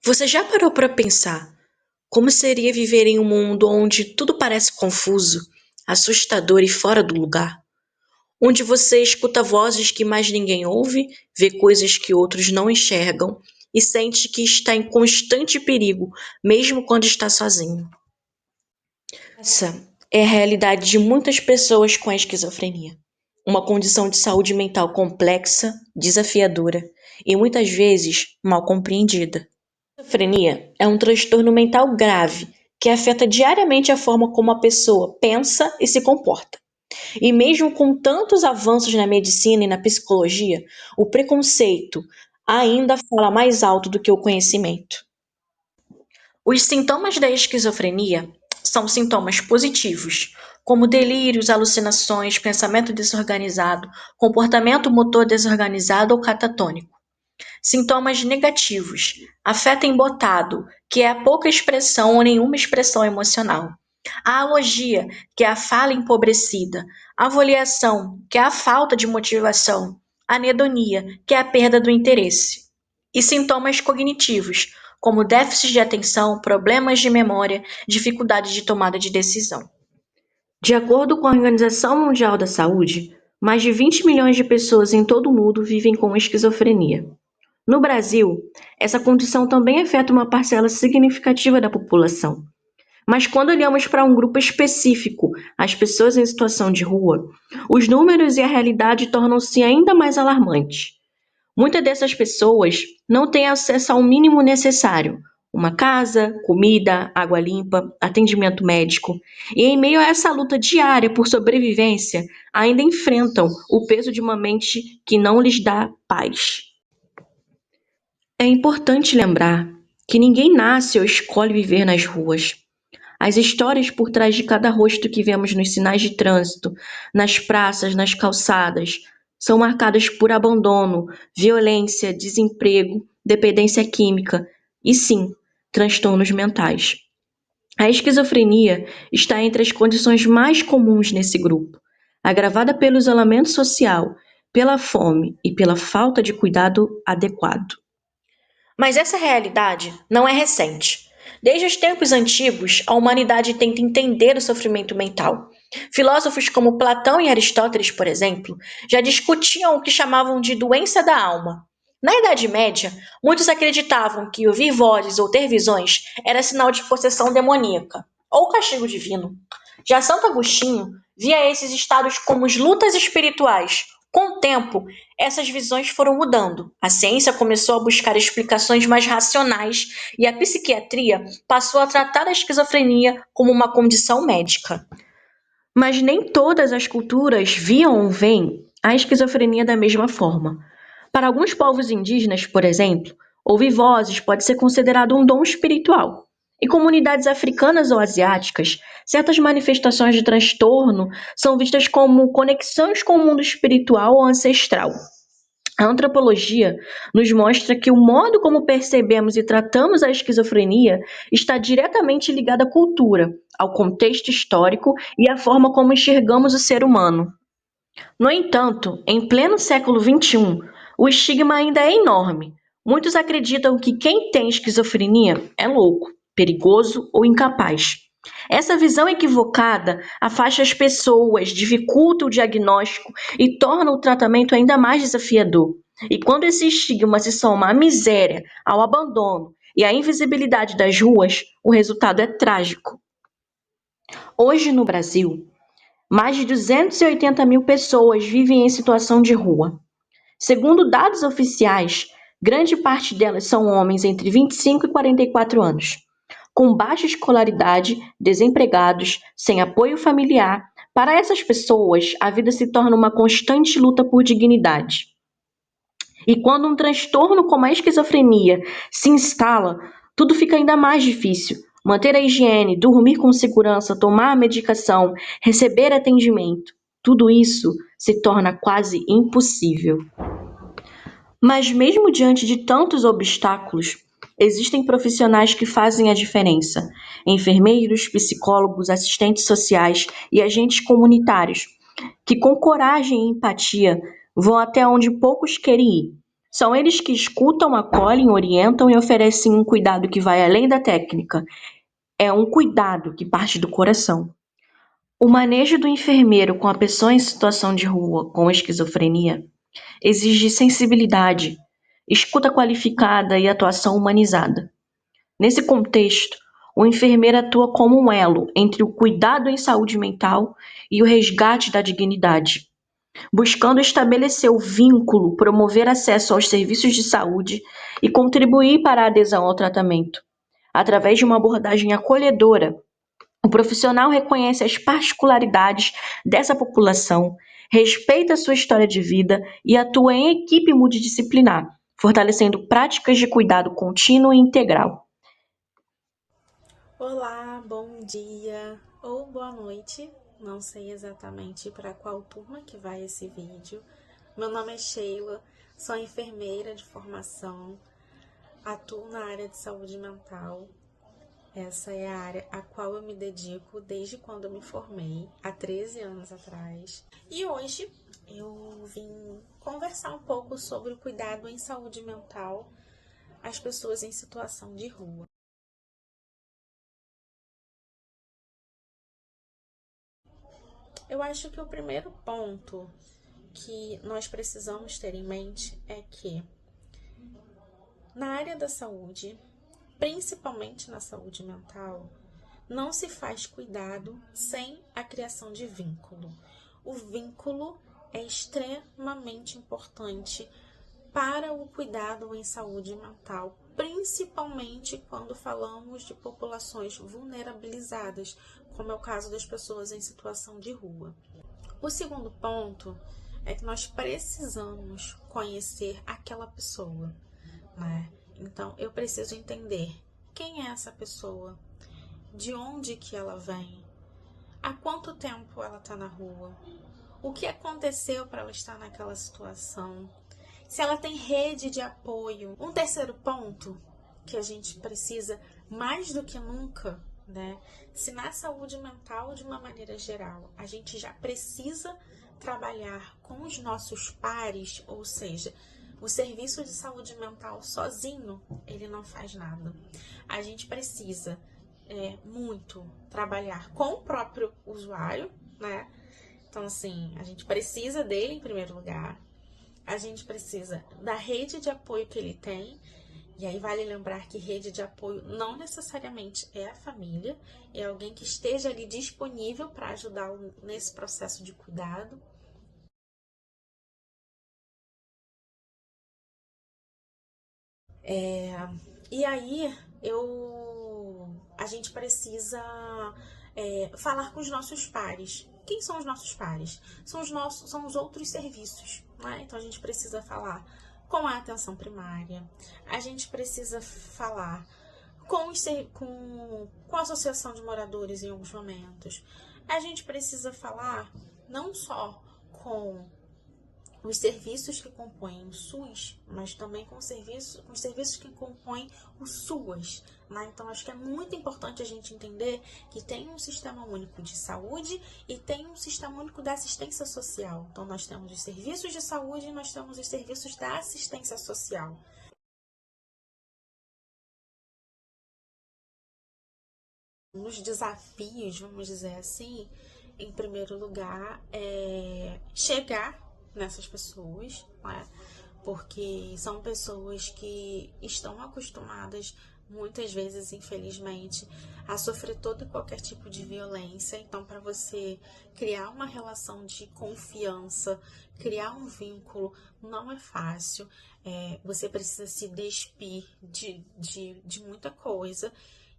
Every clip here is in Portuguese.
Você já parou para pensar como seria viver em um mundo onde tudo parece confuso, assustador e fora do lugar? Onde você escuta vozes que mais ninguém ouve, vê coisas que outros não enxergam e sente que está em constante perigo, mesmo quando está sozinho. Essa é a realidade de muitas pessoas com a esquizofrenia. Uma condição de saúde mental complexa, desafiadora e muitas vezes mal compreendida. A esquizofrenia é um transtorno mental grave que afeta diariamente a forma como a pessoa pensa e se comporta. E mesmo com tantos avanços na medicina e na psicologia, o preconceito ainda fala mais alto do que o conhecimento. Os sintomas da esquizofrenia são sintomas positivos, como delírios, alucinações, pensamento desorganizado, comportamento motor desorganizado ou catatônico. Sintomas negativos: afeta embotado, que é a pouca expressão ou nenhuma expressão emocional. A alogia, que é a fala empobrecida. A avaliação, que é a falta de motivação. A anedonia, que é a perda do interesse. E sintomas cognitivos, como déficit de atenção, problemas de memória, dificuldade de tomada de decisão. De acordo com a Organização Mundial da Saúde, mais de 20 milhões de pessoas em todo o mundo vivem com esquizofrenia. No Brasil, essa condição também afeta uma parcela significativa da população. Mas quando olhamos para um grupo específico, as pessoas em situação de rua, os números e a realidade tornam-se ainda mais alarmantes. Muitas dessas pessoas não têm acesso ao mínimo necessário: uma casa, comida, água limpa, atendimento médico. E em meio a essa luta diária por sobrevivência, ainda enfrentam o peso de uma mente que não lhes dá paz. É importante lembrar que ninguém nasce ou escolhe viver nas ruas. As histórias por trás de cada rosto que vemos nos sinais de trânsito, nas praças, nas calçadas, são marcadas por abandono, violência, desemprego, dependência química e, sim, transtornos mentais. A esquizofrenia está entre as condições mais comuns nesse grupo, agravada pelo isolamento social, pela fome e pela falta de cuidado adequado. Mas essa realidade não é recente. Desde os tempos antigos, a humanidade tenta entender o sofrimento mental. Filósofos como Platão e Aristóteles, por exemplo, já discutiam o que chamavam de doença da alma. Na Idade Média, muitos acreditavam que ouvir vozes ou ter visões era sinal de possessão demoníaca ou castigo divino. Já Santo Agostinho via esses estados como lutas espirituais. Com o tempo, essas visões foram mudando. A ciência começou a buscar explicações mais racionais e a psiquiatria passou a tratar a esquizofrenia como uma condição médica. Mas nem todas as culturas viam ou veem a esquizofrenia da mesma forma. Para alguns povos indígenas, por exemplo, ouvir vozes pode ser considerado um dom espiritual. Em comunidades africanas ou asiáticas, certas manifestações de transtorno são vistas como conexões com o mundo espiritual ou ancestral. A antropologia nos mostra que o modo como percebemos e tratamos a esquizofrenia está diretamente ligado à cultura, ao contexto histórico e à forma como enxergamos o ser humano. No entanto, em pleno século XXI, o estigma ainda é enorme. Muitos acreditam que quem tem esquizofrenia é louco, perigoso ou incapaz. Essa visão equivocada afasta as pessoas, dificulta o diagnóstico e torna o tratamento ainda mais desafiador. E quando esse estigma se soma à miséria, ao abandono e à invisibilidade das ruas, o resultado é trágico. Hoje no Brasil, mais de 280 mil pessoas vivem em situação de rua. Segundo dados oficiais, grande parte delas são homens entre 25 e 44 anos, com baixa escolaridade, desempregados, sem apoio familiar. Para essas pessoas, a vida se torna uma constante luta por dignidade. E quando um transtorno como a esquizofrenia se instala, tudo fica ainda mais difícil. Manter a higiene, dormir com segurança, tomar a medicação, receber atendimento, tudo isso se torna quase impossível. Mas mesmo diante de tantos obstáculos, existem profissionais que fazem a diferença: enfermeiros, psicólogos, assistentes sociais e agentes comunitários, que com coragem e empatia vão até onde poucos querem ir. São eles que escutam, acolhem, orientam e oferecem um cuidado que vai além da técnica. É um cuidado que parte do coração. O manejo do enfermeiro com a pessoa em situação de rua com esquizofrenia exige sensibilidade, escuta qualificada e atuação humanizada. Nesse contexto, o enfermeiro atua como um elo entre o cuidado em saúde mental e o resgate da dignidade, buscando estabelecer o vínculo, promover acesso aos serviços de saúde e contribuir para a adesão ao tratamento. Através de uma abordagem acolhedora, o profissional reconhece as particularidades dessa população, respeita sua história de vida e atua em equipe multidisciplinar, fortalecendo práticas de cuidado contínuo e integral. Olá, bom dia ou boa noite, não sei exatamente para qual turma que vai esse vídeo. Meu nome é Sheila, sou enfermeira de formação, atuo na área de saúde mental. Essa é a área a qual eu me dedico desde quando eu me formei, há 13 anos atrás. E hoje eu vim conversar um pouco sobre o cuidado em saúde mental às pessoas em situação de rua. Eu acho que o primeiro ponto que nós precisamos ter em mente é que na área da saúde, principalmente na saúde mental, não se faz cuidado sem a criação de vínculo. O vínculo é extremamente importante para o cuidado em saúde mental, principalmente quando falamos de populações vulnerabilizadas, como é o caso das pessoas em situação de rua. O segundo ponto é que nós precisamos conhecer aquela pessoa, né? Então, eu preciso entender quem é essa pessoa, de onde que ela vem, há quanto tempo ela está na rua, o que aconteceu para ela estar naquela situação, se ela tem rede de apoio. Um terceiro ponto que a gente precisa mais do que nunca, né? Se na saúde mental, de uma maneira geral, a gente já precisa trabalhar com os nossos pares, ou seja, o serviço de saúde mental sozinho, ele não faz nada. A gente precisa muito trabalhar com o próprio usuário, né? Então, assim, a gente precisa dele em primeiro lugar. A gente precisa da rede de apoio que ele tem. E aí vale lembrar que rede de apoio não necessariamente é a família, é alguém que esteja ali disponível para ajudá-lo nesse processo de cuidado. E aí a gente precisa falar com os nossos pares. Quem são os nossos pares? São os outros serviços, né? Então a gente precisa falar com a atenção primária, a gente precisa falar com a associação de moradores em alguns momentos. A gente precisa falar não só com os serviços que compõem o SUS, mas também com os serviços que compõem o SUAS. Né? Então, acho que é muito importante a gente entender que tem um sistema único de saúde e tem um sistema único da assistência social. Então, nós temos os serviços de saúde e nós temos os serviços da assistência social. Nos desafios, vamos dizer assim, em primeiro lugar, é chegar nessas pessoas, né? Porque são pessoas que estão acostumadas, muitas vezes, infelizmente, a sofrer todo e qualquer tipo de violência. Então, para você criar uma relação de confiança, criar um vínculo, não é fácil. Você precisa se despir de muita coisa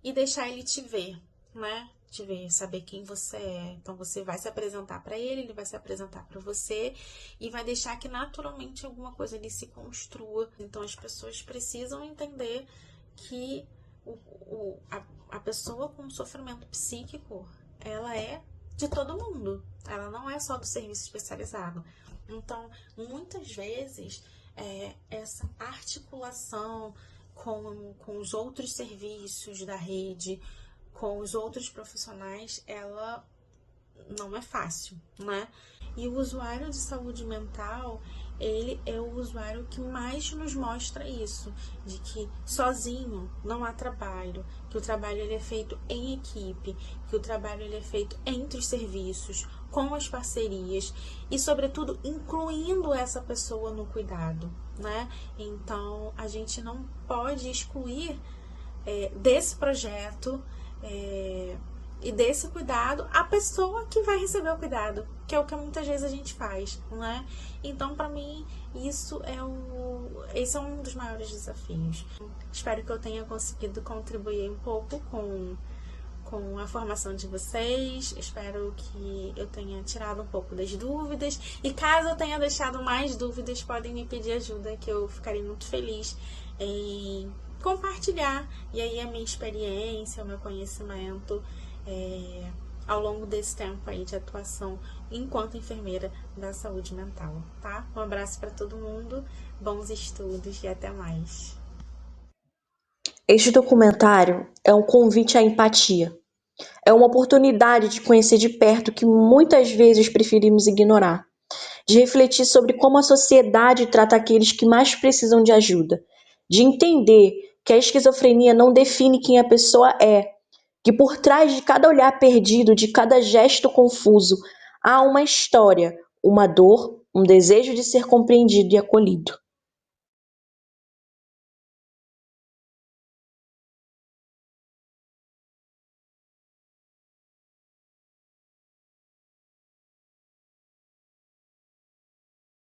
e deixar ele te ver, né? Te ver, saber quem você é. Então você vai se apresentar para ele, ele vai se apresentar para você e vai deixar que naturalmente alguma coisa ali se construa. Então as pessoas precisam entender que a pessoa com sofrimento psíquico, ela é de todo mundo. Ela não é só do serviço especializado. Então, muitas vezes, essa articulação com os outros serviços da rede, com os outros profissionais, ela não é fácil, né? E o usuário de saúde mental, ele é o usuário que mais nos mostra isso, de que sozinho não há trabalho, que o trabalho ele é feito em equipe, que o trabalho ele é feito entre os serviços, com as parcerias e, sobretudo, incluindo essa pessoa no cuidado, né? Então, a gente não pode excluir desse projeto e desse cuidado a pessoa que vai receber o cuidado, que é o que muitas vezes a gente faz, né? Então, para mim, esse é um dos maiores desafios. Espero que eu tenha conseguido contribuir um pouco com a formação de vocês. Espero que eu tenha tirado um pouco das dúvidas. E caso eu tenha deixado mais dúvidas, podem me pedir ajuda, que eu ficarei muito feliz em compartilhar e aí a minha experiência, o meu conhecimento ao longo desse tempo aí de atuação enquanto enfermeira da saúde mental, tá? Um abraço para todo mundo, bons estudos e até mais. Este documentário é um convite à empatia. É uma oportunidade de conhecer de perto o que muitas vezes preferimos ignorar, de refletir sobre como a sociedade trata aqueles que mais precisam de ajuda, de entender que a esquizofrenia não define quem a pessoa é, que por trás de cada olhar perdido, de cada gesto confuso, há uma história, uma dor, um desejo de ser compreendido e acolhido.